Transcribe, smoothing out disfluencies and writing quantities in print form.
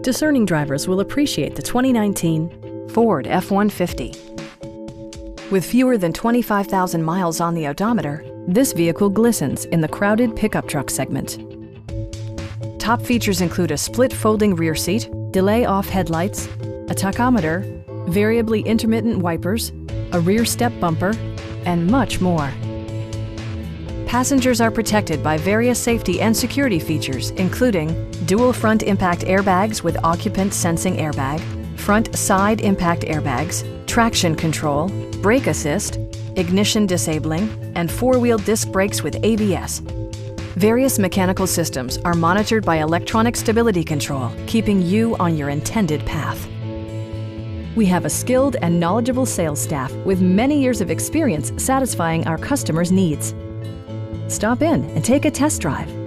Discerning drivers will appreciate the 2019 Ford F-150. With fewer than 25,000 miles on the odometer, this vehicle glistens in the crowded pickup truck segment. Top features include a split folding rear seat, delay-off headlights, a tachometer, variably intermittent wipers, a rear step bumper, and much more. Passengers are protected by various safety and security features, including dual front impact airbags with occupant sensing airbag, front side impact airbags, traction control, brake assist, ignition disabling, and four-wheel disc brakes with ABS. Various mechanical systems are monitored by electronic stability control, keeping you on your intended path. We have a skilled and knowledgeable sales staff with many years of experience satisfying our customers' needs. Stop in and take a test drive.